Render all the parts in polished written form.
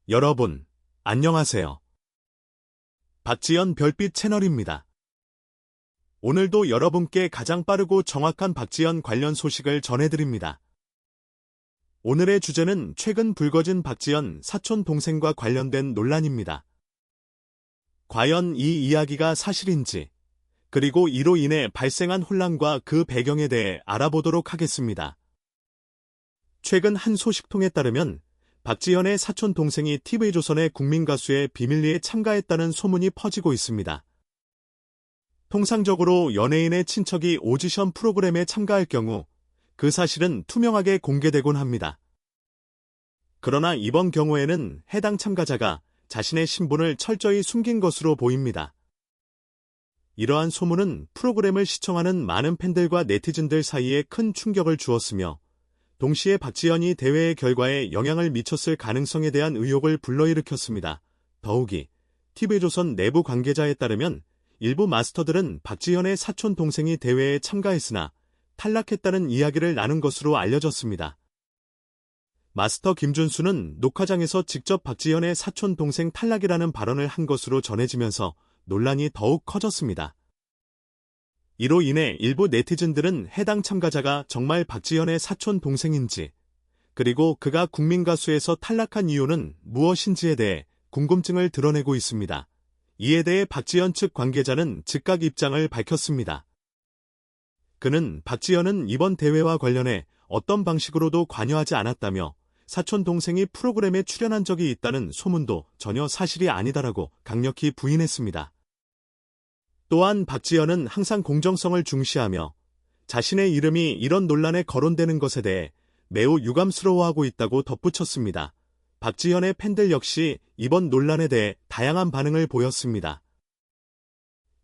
여러분, 안녕하세요. 박지연 별빛 채널입니다. 오늘도 여러분께 가장 빠르고 정확한 박지연 관련 소식을 전해드립니다. 오늘의 주제는 최근 불거진 박지연 사촌 동생과 관련된 논란입니다. 과연 이 이야기가 사실인지, 그리고 이로 인해 발생한 혼란과 그 배경에 대해 알아보도록 하겠습니다. 최근 한 소식통에 따르면 박지연의 사촌 동생이 TV조선의 국민가수의 비밀리에 참가했다는 소문이 퍼지고 있습니다. 통상적으로 연예인의 친척이 오디션 프로그램에 참가할 경우 그 사실은 투명하게 공개되곤 합니다. 그러나 이번 경우에는 해당 참가자가 자신의 신분을 철저히 숨긴 것으로 보입니다. 이러한 소문은 프로그램을 시청하는 많은 팬들과 네티즌들 사이에 큰 충격을 주었으며 동시에 박지연이 대회의 결과에 영향을 미쳤을 가능성에 대한 의혹을 불러일으켰습니다. 더욱이 TV조선 내부 관계자에 따르면 일부 마스터들은 박지연의 사촌 동생이 대회에 참가했으나 탈락했다는 이야기를 나눈 것으로 알려졌습니다. 마스터 김준수는 녹화장에서 직접 박지연의 사촌 동생 탈락이라는 발언을 한 것으로 전해지면서 논란이 더욱 커졌습니다. 이로 인해 일부 네티즌들은 해당 참가자가 정말 박지연의 사촌 동생인지, 그리고 그가 국민가수에서 탈락한 이유는 무엇인지에 대해 궁금증을 드러내고 있습니다. 이에 대해 박지연 측 관계자는 즉각 입장을 밝혔습니다. 그는 박지연은 이번 대회와 관련해 어떤 방식으로도 관여하지 않았다며 사촌 동생이 프로그램에 출연한 적이 있다는 소문도 전혀 사실이 아니다라고 강력히 부인했습니다. 또한 박지연은 항상 공정성을 중시하며 자신의 이름이 이런 논란에 거론되는 것에 대해 매우 유감스러워하고 있다고 덧붙였습니다. 박지연의 팬들 역시 이번 논란에 대해 다양한 반응을 보였습니다.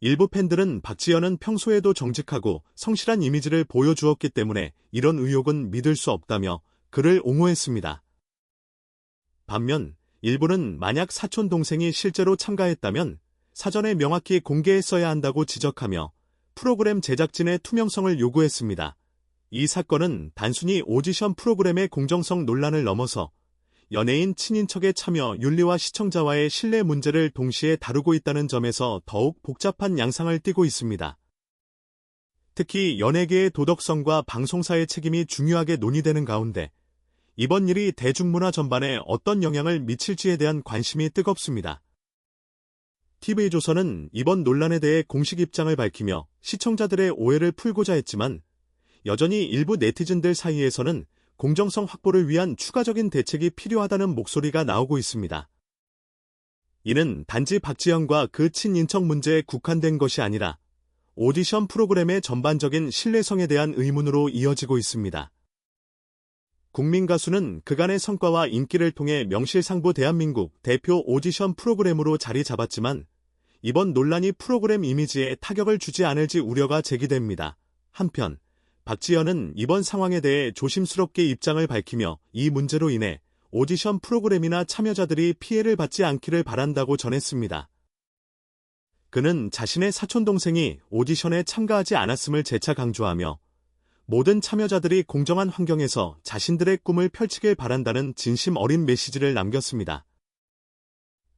일부 팬들은 박지연은 평소에도 정직하고 성실한 이미지를 보여주었기 때문에 이런 의혹은 믿을 수 없다며 그를 옹호했습니다. 반면 일부는 만약 사촌 동생이 실제로 참가했다면 사전에 명확히 공개했어야 한다고 지적하며 프로그램 제작진의 투명성을 요구했습니다. 이 사건은 단순히 오디션 프로그램의 공정성 논란을 넘어서 연예인 친인척의 참여 윤리와 시청자와의 신뢰 문제를 동시에 다루고 있다는 점에서 더욱 복잡한 양상을 띠고 있습니다. 특히 연예계의 도덕성과 방송사의 책임이 중요하게 논의되는 가운데 이번 일이 대중문화 전반에 어떤 영향을 미칠지에 대한 관심이 뜨겁습니다. TV조선은 이번 논란에 대해 공식 입장을 밝히며 시청자들의 오해를 풀고자 했지만 여전히 일부 네티즌들 사이에서는 공정성 확보를 위한 추가적인 대책이 필요하다는 목소리가 나오고 있습니다. 이는 단지 박지연과 그 친인척 문제에 국한된 것이 아니라 오디션 프로그램의 전반적인 신뢰성에 대한 의문으로 이어지고 있습니다. 국민가수는 그간의 성과와 인기를 통해 명실상부 대한민국 대표 오디션 프로그램으로 자리 잡았지만 이번 논란이 프로그램 이미지에 타격을 주지 않을지 우려가 제기됩니다. 한편 박지연은 이번 상황에 대해 조심스럽게 입장을 밝히며 이 문제로 인해 오디션 프로그램이나 참여자들이 피해를 받지 않기를 바란다고 전했습니다. 그는 자신의 사촌동생이 오디션에 참가하지 않았음을 재차 강조하며 모든 참여자들이 공정한 환경에서 자신들의 꿈을 펼치길 바란다는 진심 어린 메시지를 남겼습니다.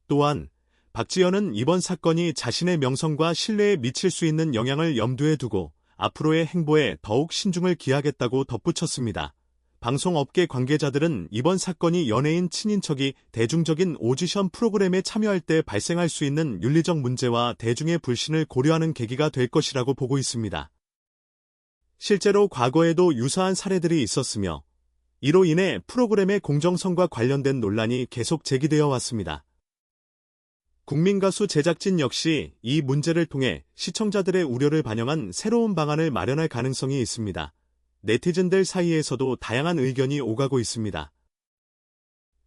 또한 박지연은 이번 사건이 자신의 명성과 신뢰에 미칠 수 있는 영향을 염두에 두고 앞으로의 행보에 더욱 신중을 기하겠다고 덧붙였습니다. 방송업계 관계자들은 이번 사건이 연예인 친인척이 대중적인 오디션 프로그램에 참여할 때 발생할 수 있는 윤리적 문제와 대중의 불신을 고려하는 계기가 될 것이라고 보고 있습니다. 실제로 과거에도 유사한 사례들이 있었으며 이로 인해 프로그램의 공정성과 관련된 논란이 계속 제기되어 왔습니다. 국민가수 제작진 역시 이 문제를 통해 시청자들의 우려를 반영한 새로운 방안을 마련할 가능성이 있습니다. 네티즌들 사이에서도 다양한 의견이 오가고 있습니다.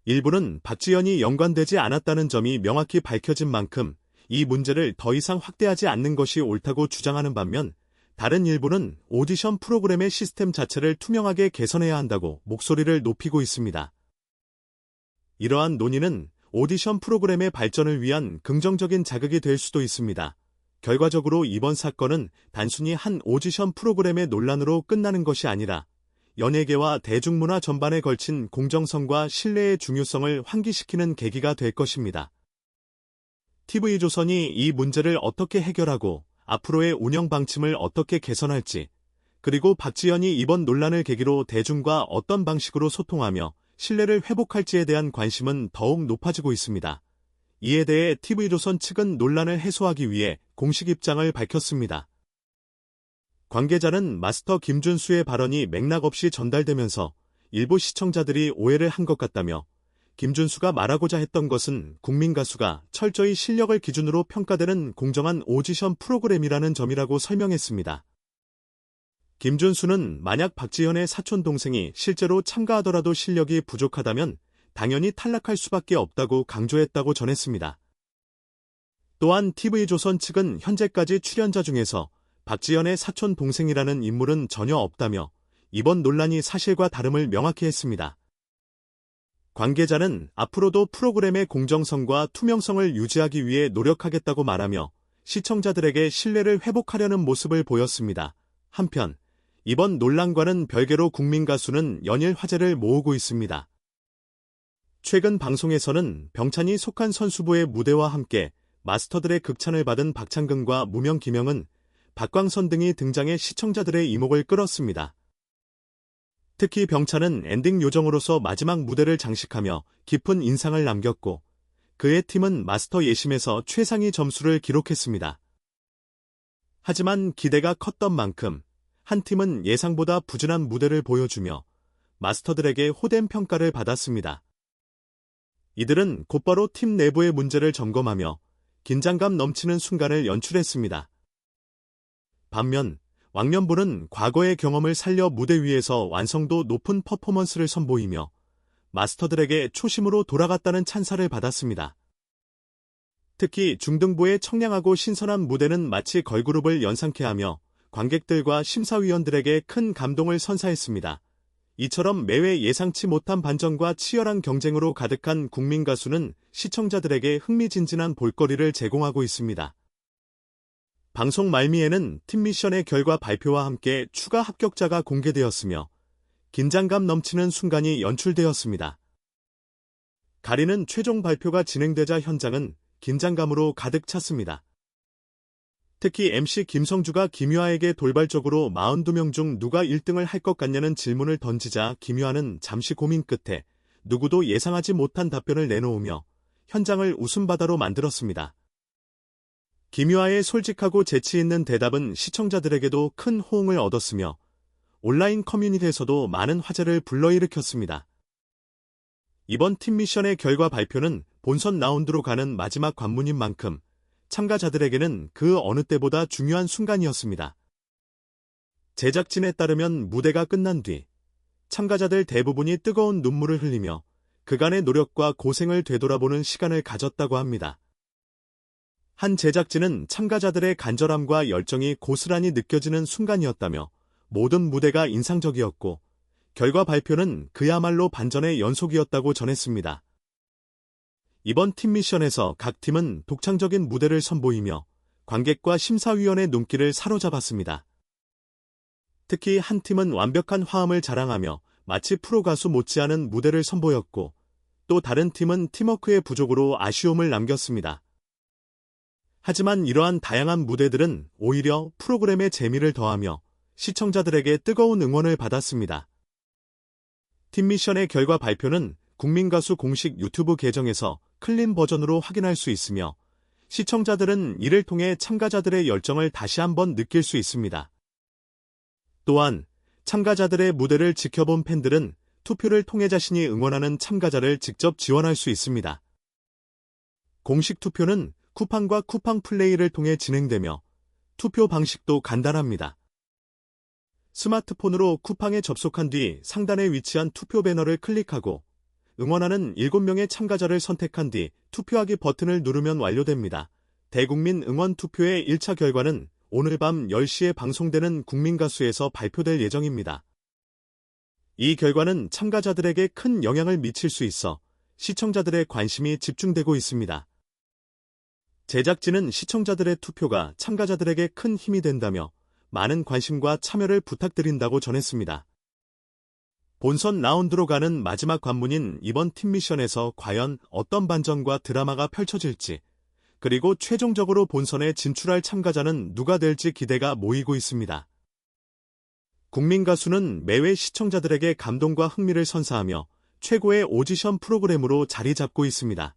일부는 박지연이 연관되지 않았다는 점이 명확히 밝혀진 만큼 이 문제를 더 이상 확대하지 않는 것이 옳다고 주장하는 반면 다른 일부는 오디션 프로그램의 시스템 자체를 투명하게 개선해야 한다고 목소리를 높이고 있습니다. 이러한 논의는 오디션 프로그램의 발전을 위한 긍정적인 자극이 될 수도 있습니다. 결과적으로 이번 사건은 단순히 한 오디션 프로그램의 논란으로 끝나는 것이 아니라 연예계와 대중문화 전반에 걸친 공정성과 신뢰의 중요성을 환기시키는 계기가 될 것입니다. TV조선이 이 문제를 어떻게 해결하고 앞으로의 운영 방침을 어떻게 개선할지, 그리고 박지현이 이번 논란을 계기로 대중과 어떤 방식으로 소통하며 신뢰를 회복할지에 대한 관심은 더욱 높아지고 있습니다. 이에 대해 TV조선 측은 논란을 해소하기 위해 공식 입장을 밝혔습니다. 관계자는 마스터 김준수의 발언이 맥락 없이 전달되면서 일부 시청자들이 오해를 한 것 같다며, 김준수가 말하고자 했던 것은 국민 가수가 철저히 실력을 기준으로 평가되는 공정한 오디션 프로그램이라는 점이라고 설명했습니다. 김준수는 만약 박지현의 사촌 동생이 실제로 참가하더라도 실력이 부족하다면 당연히 탈락할 수밖에 없다고 강조했다고 전했습니다. 또한 TV조선 측은 현재까지 출연자 중에서 박지현의 사촌 동생이라는 인물은 전혀 없다며 이번 논란이 사실과 다름을 명확히 했습니다. 관계자는 앞으로도 프로그램의 공정성과 투명성을 유지하기 위해 노력하겠다고 말하며 시청자들에게 신뢰를 회복하려는 모습을 보였습니다. 한편 이번 논란과는 별개로 국민 가수는 연일 화제를 모으고 있습니다. 최근 방송에서는 병찬이 속한 선수부의 무대와 함께 마스터들의 극찬을 받은 박창근과 무명 김영은, 박광선 등이 등장해 시청자들의 이목을 끌었습니다. 특히 병찬은 엔딩 요정으로서 마지막 무대를 장식하며 깊은 인상을 남겼고, 그의 팀은 마스터 예심에서 최상위 점수를 기록했습니다. 하지만 기대가 컸던 만큼 한 팀은 예상보다 부진한 무대를 보여주며 마스터들에게 호된 평가를 받았습니다. 이들은 곧바로 팀 내부의 문제를 점검하며 긴장감 넘치는 순간을 연출했습니다. 반면 왕년부는 과거의 경험을 살려 무대 위에서 완성도 높은 퍼포먼스를 선보이며 마스터들에게 초심으로 돌아갔다는 찬사를 받았습니다. 특히 중등부의 청량하고 신선한 무대는 마치 걸그룹을 연상케 하며 관객들과 심사위원들에게 큰 감동을 선사했습니다. 이처럼 매회 예상치 못한 반전과 치열한 경쟁으로 가득한 국민 가수는 시청자들에게 흥미진진한 볼거리를 제공하고 있습니다. 방송 말미에는 팀 미션의 결과 발표와 함께 추가 합격자가 공개되었으며 긴장감 넘치는 순간이 연출되었습니다. 가리는 최종 발표가 진행되자 현장은 긴장감으로 가득 찼습니다. 특히 MC 김성주가 김유아에게 돌발적으로 42명 중 누가 1등을 할 것 같냐는 질문을 던지자 김유아는 잠시 고민 끝에 누구도 예상하지 못한 답변을 내놓으며 현장을 웃음바다로 만들었습니다. 김유아의 솔직하고 재치 있는 대답은 시청자들에게도 큰 호응을 얻었으며 온라인 커뮤니티에서도 많은 화제를 불러일으켰습니다. 이번 팀 미션의 결과 발표는 본선 라운드로 가는 마지막 관문인 만큼 참가자들에게는 그 어느 때보다 중요한 순간이었습니다. 제작진에 따르면 무대가 끝난 뒤 참가자들 대부분이 뜨거운 눈물을 흘리며 그간의 노력과 고생을 되돌아보는 시간을 가졌다고 합니다. 한 제작진은 참가자들의 간절함과 열정이 고스란히 느껴지는 순간이었다며 모든 무대가 인상적이었고 결과 발표는 그야말로 반전의 연속이었다고 전했습니다. 이번 팀 미션에서 각 팀은 독창적인 무대를 선보이며 관객과 심사위원의 눈길을 사로잡았습니다. 특히 한 팀은 완벽한 화음을 자랑하며 마치 프로 가수 못지않은 무대를 선보였고 또 다른 팀은 팀워크의 부족으로 아쉬움을 남겼습니다. 하지만 이러한 다양한 무대들은 오히려 프로그램의 재미를 더하며 시청자들에게 뜨거운 응원을 받았습니다. 팀 미션의 결과 발표는 국민가수 공식 유튜브 계정에서 클린 버전으로 확인할 수 있으며 시청자들은 이를 통해 참가자들의 열정을 다시 한번 느낄 수 있습니다. 또한 참가자들의 무대를 지켜본 팬들은 투표를 통해 자신이 응원하는 참가자를 직접 지원할 수 있습니다. 공식 투표는 쿠팡과 쿠팡 플레이를 통해 진행되며 투표 방식도 간단합니다. 스마트폰으로 쿠팡에 접속한 뒤 상단에 위치한 투표 배너를 클릭하고 응원하는 7명의 참가자를 선택한 뒤 투표하기 버튼을 누르면 완료됩니다. 대국민 응원 투표의 1차 결과는 오늘 밤 10시에 방송되는 국민가수에서 발표될 예정입니다. 이 결과는 참가자들에게 큰 영향을 미칠 수 있어 시청자들의 관심이 집중되고 있습니다. 제작진은 시청자들의 투표가 참가자들에게 큰 힘이 된다며 많은 관심과 참여를 부탁드린다고 전했습니다. 본선 라운드로 가는 마지막 관문인 이번 팀 미션에서 과연 어떤 반전과 드라마가 펼쳐질지, 그리고 최종적으로 본선에 진출할 참가자는 누가 될지 기대가 모이고 있습니다. 국민가수는 매회 시청자들에게 감동과 흥미를 선사하며 최고의 오디션 프로그램으로 자리 잡고 있습니다.